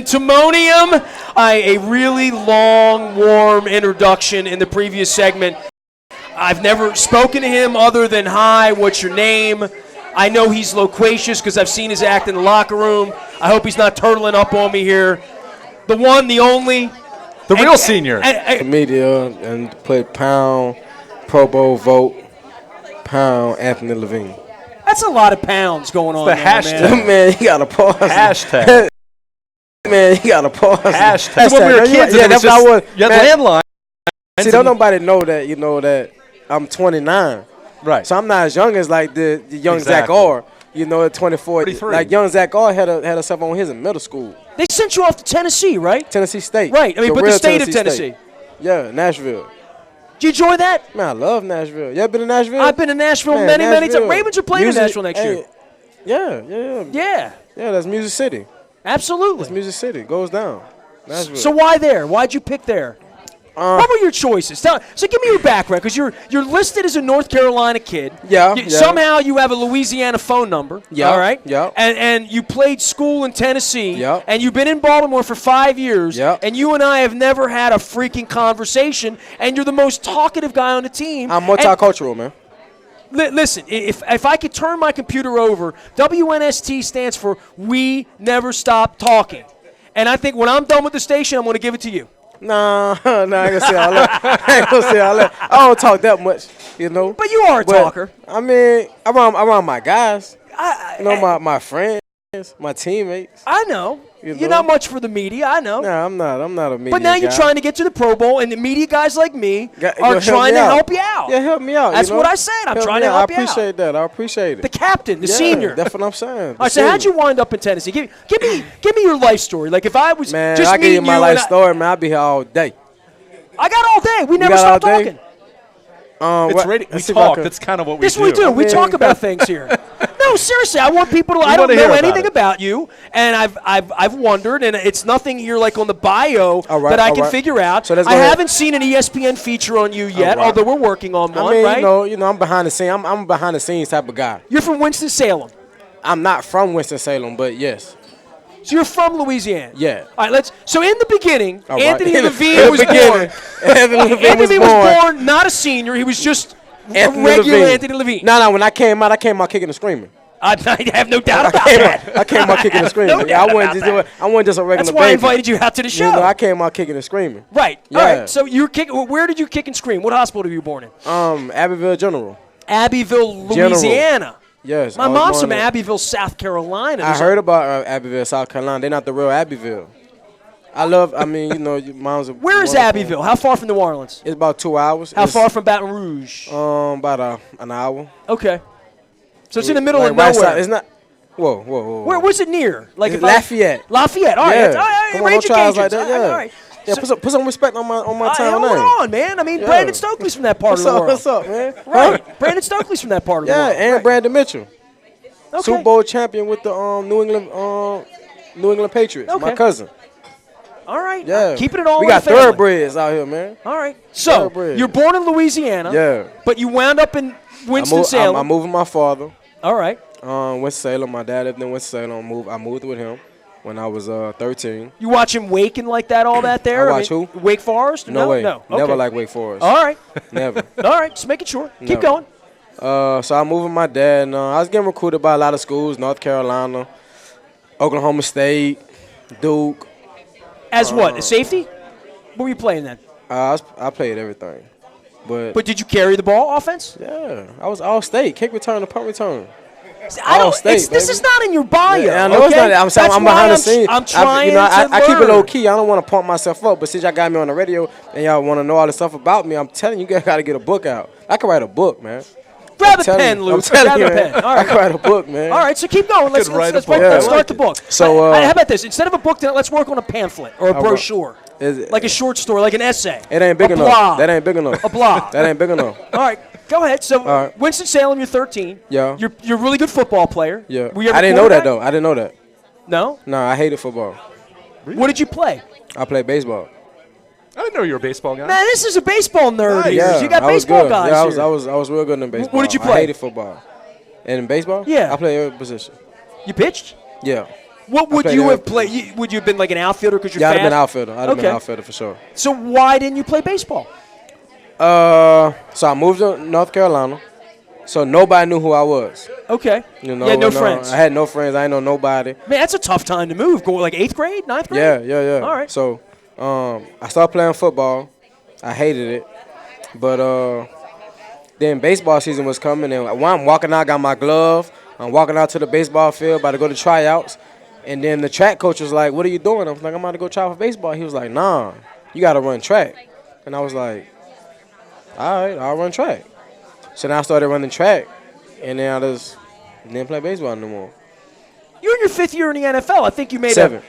Timonium, a really long, warm introduction in the previous segment. I've never spoken to him other than, hi, what's your name? I know he's loquacious because I've seen his act in the locker room. I hope he's not turtling up on me here. The one, the only. The real senior. Media and put pound, Pro Bowl vote, pound, Anthony Levine. That's a lot of pounds going on the there, hashtag. Man, you got to pause. Hashtag. Man, you got to pause. Hashtag. When we were kids, you had landline. See, don't nobody know that, that I'm 29. Right. So I'm not as young as like the young Zach Orr, at 24. 43. Like young Zach Orr had herself on his in middle school. They sent you off to Tennessee, right? Tennessee State. Right. I mean, but the state of Tennessee. Yeah, Nashville. Did you enjoy that? Man, I love Nashville. You ever been to Nashville? I've been to Nashville many times. Ravens are playing in Nashville next year. Yeah, that's Music City. Absolutely. That's Music City. Goes down. Nashville. So why there? Why'd you pick there? What were your choices? So give me your background, because you're listed as a North Carolina kid. Yeah, Somehow you have a Louisiana phone number. Yeah. All right. Yeah. And you played school in Tennessee. Yeah. And you've been in Baltimore for 5 years. Yeah. And you and I have never had a freaking conversation. And you're the most talkative guy on the team. I'm multicultural, man. Listen, if I could turn my computer over, WNST stands for We Never Stop Talking. And I think when I'm done with the station, I'm going to give it to you. Nah, I ain't gonna say all that. I don't talk that much, But you are a talker. I mean, around my guys, my friends, my teammates. I know. You're not much for the media, I know. Nah, I'm not a media But now guy. you're trying to get to the Pro Bowl, and the media guys like me are trying to help you out. Yeah, help me out. That's what I said. I'm trying to help you out. I appreciate that. I appreciate it. The captain, the senior. That's what I'm saying. All right, so how'd you wind up in Tennessee? Give me your life story. Like if I was just I give you my life story, man. I'll be here all day. I got all day. We never stop talking. It's radio. We talk. That's kind of what we do. This we do. We talk about things here. No, seriously, I want people to. I don't know anything about you, and I've wondered, and it's nothing here like on the bio that I can figure out. So I haven't seen an ESPN feature on you yet, although we're working on one. Right? I'm behind the scenes. I'm behind the scenes type of guy. You're from Winston-Salem. I'm not from Winston-Salem, but yes. So you're from Louisiana. Yeah. All right. So in the beginning, Anthony Levine was born. Anthony was born not a senior. He was just a regular Anthony Levine. No. When I came out kicking and screaming. I have no doubt about that. I came out kicking and screaming. I wasn't just a regular That's why I invited you out to the show. I came out kicking and screaming. Right. Yeah. All right. So you where did you kick and scream? What hospital were you born in? Abbeville General. Abbeville, Louisiana. Yes. My mom's from Abbeville, South Carolina. I heard about Abbeville, South Carolina. They're not the real Abbeville. Your mom's. Where is Abbeville? How far from New Orleans? It's about 2 hours. How far from Baton Rouge? About an hour. Okay. So it's in the middle of nowhere. Right, it's not. Whoa. Where was it near? Like Lafayette. Lafayette. All right. Yeah. Come on, don't try us like that. Yeah. All right. Yeah, put some respect on my town name. Hold on, man. I mean, Brandon Stokely's from that part of the world. What's up, man? Right. Brandon Stokely's from that part of the world. Yeah, and Brandon Mitchell. Okay. Super Bowl champion with the New England Patriots. Okay. My cousin. All right. Yeah. Keeping it all. We got thoroughbreds out here, man. All right. So you're born in Louisiana. Yeah. But you wound up in Winston-Salem. I moved with my father. All right. Winston-Salem. My dad lived in Winston-Salem. I moved with him when I was 13. You watch him waking like that, all that there? I watch who? Wake Forest? No way. No. Never like Wake Forest. All right. Never. All right. Just making sure. Keep going. So I moved with my dad, and I was getting recruited by a lot of schools, North Carolina, Oklahoma State, Duke. As what? A safety? What were you playing then? I played everything. But did you carry the ball offense? Yeah. I was all state. Kick return to punt return. This is not in your bio. Yeah, I know it's not. I'm saying I'm behind the scenes. I'm trying I keep it low key. I don't want to pump myself up. But since y'all got me on the radio and y'all want to know all this stuff about me, I'm telling you, you got to get a book out. I can write a book, man. Grab a pen, Luke. Grab a pen. All right. I can write a book, man. All right, so keep going. Let's start the book. So how about this? Instead of a book, let's work on a pamphlet or a brochure. Like a short story, like an essay. It ain't big enough. That ain't big enough. A blog. That ain't big enough. All right, go ahead. So Winston-Salem, you're 13. Yeah. You're a really good football player. Yeah. I didn't know that, though. I didn't know that. No? No, I hated football. Really? What did you play? I played baseball. I didn't know you were a baseball guy. Man, this is a baseball nerd here. Yeah, You got baseball guys here. I was real good in baseball. What did you play? I hated football. And in baseball? Yeah. I played every position. You pitched? Yeah. What would you have played? Would you have been like an outfielder because you're fast? I'd have been outfielder. I'd have been outfielder for sure. So why didn't you play baseball? So I moved to North Carolina. So nobody knew who I was. Okay. You know, you had no friends. I had no friends. I didn't know nobody. Man, that's a tough time to move. Go like 8th grade, 9th grade? Yeah. All right. So I started playing football. I hated it. But then baseball season was coming, and while I'm walking out, got my glove. I'm walking out to the baseball field, about to go to tryouts. And then the track coach was like, "What are you doing?" I was like, "I'm about to go try out for baseball." He was like, "Nah, you got to run track." And I was like, "All right, I'll run track." So then I started running track, and then I just didn't play baseball no more. You're in your 5th year in the NFL. I think you made 7.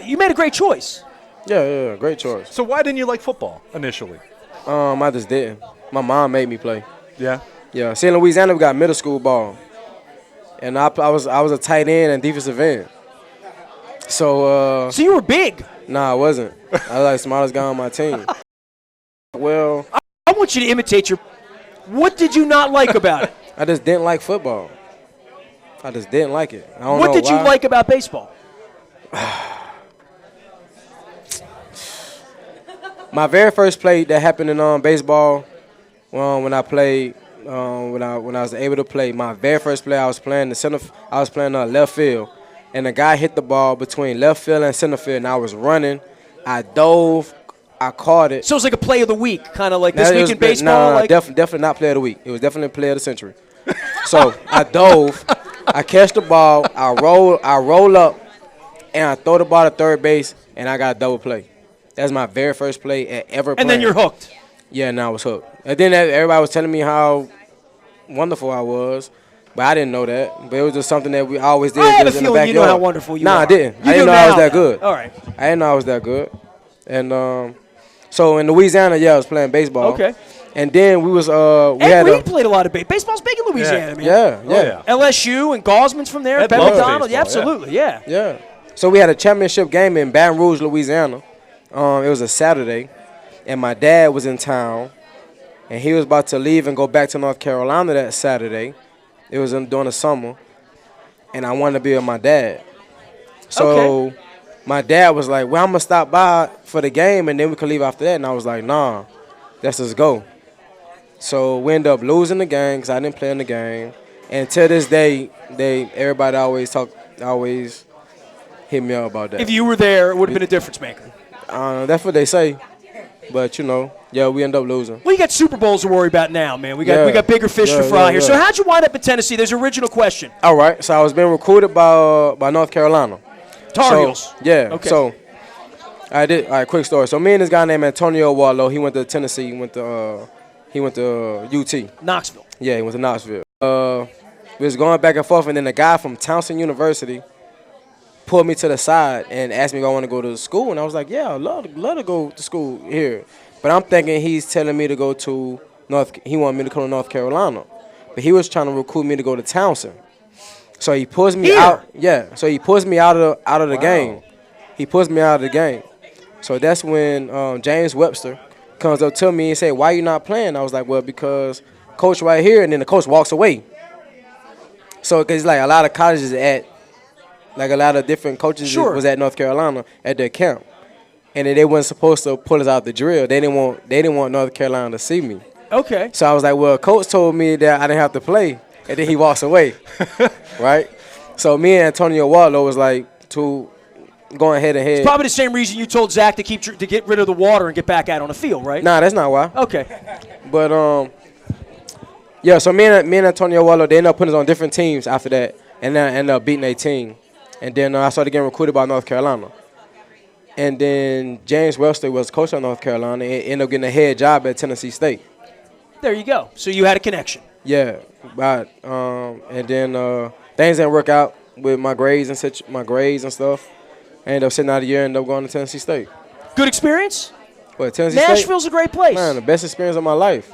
You made a great choice. Yeah, great choice. So why didn't you like football initially? I just didn't. My mom made me play. Yeah. Yeah. See, in Louisiana, we got middle school ball, and I was a tight end and defensive end. So you were big. Nah, I wasn't. I was like the smartest guy on my team. Well, I want you to imitate your. What did you not like about it? I just didn't like football. I just didn't like it. I don't know what did why. you like about baseball? My very first play that happened in baseball, when I played, when I was able to play, my very first play I was playing left field, and the guy hit the ball between left field and center field, and I was running, I dove, I caught it. So it was like a play of the week, kind of like this week in baseball. No, definitely not play of the week. It was definitely play of the century. So I dove, I catch the ball, I roll up, and I throw the ball to third base, and I got a double play. That's my very first play ever playing. And then you're hooked. Yeah, and I was hooked. And then everybody was telling me how wonderful I was, but I didn't know that. But it was just something that we always did. I had a feeling you know how wonderful you are. Nah, I didn't. I didn't know I was that good. All right. I didn't know I was that good. And so in Louisiana, I was playing baseball. Okay. And then we was Ed Reed played a lot of baseball. Baseball's big in Louisiana, man. Yeah. LSU and Gosman's from there. Ben McDonald. Yeah, absolutely. Yeah. So we had a championship game in Baton Rouge, Louisiana. It was a Saturday, and my dad was in town, and he was about to leave and go back to North Carolina that Saturday. It was during the summer, and I wanted to be with my dad. So my dad was like, "Well, I'm gonna stop by for the game, and then we can leave after that." And I was like, "Nah, let's just go." So we ended up losing the game because I didn't play in the game. And to this day, everybody always hit me up about that. If you were there, it would have been a difference maker. That's what they say. But, we end up losing. Well, you got Super Bowls to worry about now, man. We got bigger fish to fry here. So how'd you wind up in Tennessee? There's an original question. All right. So I was being recruited by North Carolina. Tar Heels. Yeah. Okay. So I did. All right, quick story. So me and this guy named Antonio Warlow, he went to Tennessee. He went to UT. Knoxville. Yeah, he went to Knoxville. We was going back and forth, and then a guy from Towson University pulled me to the side and asked me if I want to go to school, and I was like, "Yeah, I'd love to go to school here." But I'm thinking he's telling me to go to he wanted me to come to North Carolina, but he was trying to recruit me to go to Towson. So he pulls me out. Yeah. So he pulls me out of the game. He pulls me out of the game. So that's when James Webster comes up to me and say, "Why you not playing?" I was like, "Well, because coach right here," and then the coach walks away. So because like a lot of colleges like a lot of different coaches was at North Carolina at their camp, and they weren't supposed to pull us out the drill. They didn't want North Carolina to see me. Okay. So I was like, well, coach told me that I didn't have to play, and then he walks away, right? So me and Antonio Warlow was like going head to head. It's probably the same reason you told Zach to get rid of the water and get back out on the field, right? Nah, that's not why. Okay. But so me and Antonio Warlow, they ended up putting us on different teams after that, and then I ended up beating their team. And then I started getting recruited by North Carolina. And then James Webster was coach at North Carolina and ended up getting a head job at Tennessee State. There you go. So you had a connection. Yeah. But and then things didn't work out with my grades and stuff. I ended up sitting out a year and ended up going to Tennessee State. Good experience? What, Tennessee State? Nashville's a great place. Man, the best experience of my life.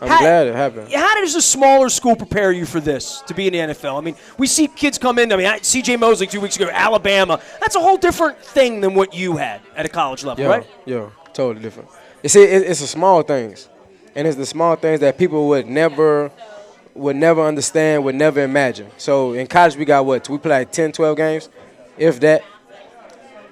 I'm glad it happened. How does a smaller school prepare you for this, to be in the NFL? I mean, we see kids come in. I mean, C.J. Mosley 2 weeks ago, Alabama. That's a whole different thing than what you had at a college level, right? Yeah, totally different. You see, it's the small things. And it's the small things that people would never understand, would never imagine. So in college, we got what? We play like 10, 12 games? if that.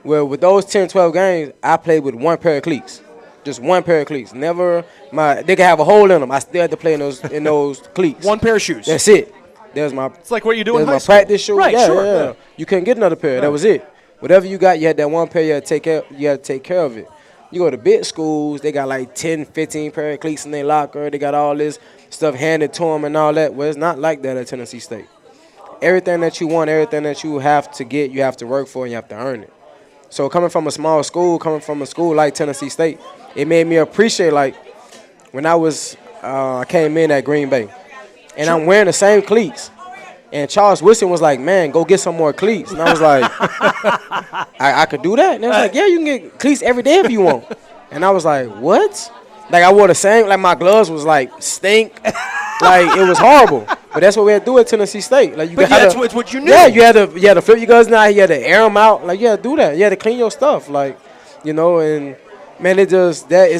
Well, with those 10, 12 games, I played with one pair of cleats. Just one pair of cleats. Never they could have a hole in them. I still had to play in those cleats. One pair of shoes. That's it. There's my. It's like what you do in high my school. Practice shoe. Right, Yeah, sure. yeah. You couldn't get another pair. That was it. Whatever you got, you had that one pair. You had to take care of it. You go to big schools, they got like 10, 15 pair of cleats in their locker. They got all this stuff handed to them and all that. Well, it's not like that at Tennessee State. Everything that you want, everything that you have to get, you have to work for and you have to earn it. So coming from a small school, coming from a school like Tennessee State, it made me appreciate, like, when I came in at Green Bay, and I'm wearing the same cleats. And Charles Wilson was like, man, go get some more cleats. And I was like, I could do that? And they was like, yeah, you can get cleats every day if you want. And I was like, what? Like, I wore the same, like, my gloves was, like, stink. Like, it was horrible. But that's what we had to do at Tennessee State. Like, That's what you knew. Yeah, you had to flip your gloves now. You had to air them out. Like, you had to do that. You had to clean your stuff. Like, and, man, it's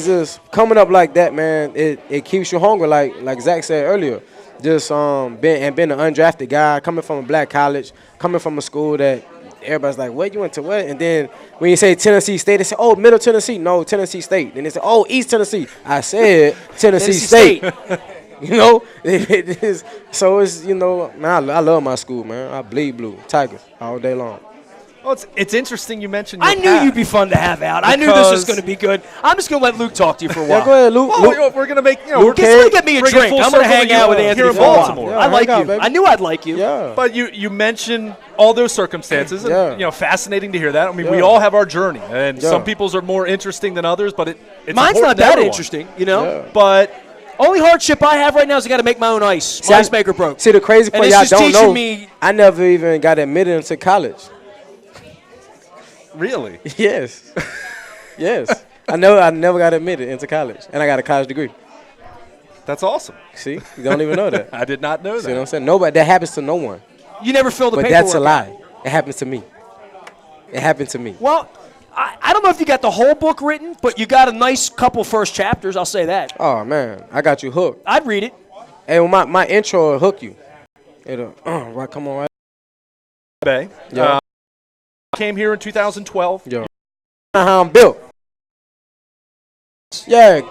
just coming up like that, man, it keeps you hungry, like Zach said earlier. Just being an undrafted guy, coming from a black college, coming from a school that everybody's like, what, you went to what? And then when you say Tennessee State, they say, oh, Middle Tennessee. No, Tennessee State. Then they say, oh, East Tennessee. I said Tennessee State. It is. So it's, man, I love my school, man. I bleed blue, Tigers, all day long. Well, it's interesting you mentioned I knew you'd be fun to have out. I knew this was going to be good. I'm just going to let Luke talk to you for a while. Yeah, go ahead, Luke. Well, we're going to make, get me a drink. I'm going to hang out with Anthony here in for a while. Baltimore. Yeah, I like hang out, you. baby. I knew I'd like you. Yeah. But you mentioned all those circumstances, and fascinating to hear that. I mean, we all have our journey, and some people's are more interesting than others. But it's mine's not important to that everyone. interesting, Yeah. But only hardship I have right now is I got to make my own ice. My ice maker broke. See, the crazy part, And y'all it's just don't teaching know, me. I never even got admitted into college. really, Yes. Yes. I never got admitted into college, and I got a college degree. that's awesome. See, you don't even know that. I did not know See what I'm that. saying? Nobody. That happens to no one. You never fill the But paperwork that's a out. lie. It happens to me. It happened to me. Well, I don't know if you got the whole book written, but you got a nice couple first chapters. I'll say that. Oh man, I got you hooked. I'd read it. Hey, well, my intro will hook you. It'll right. Come on, right. Bay. Yeah. Came here in 2012. Yeah. How I'm built. Yeah.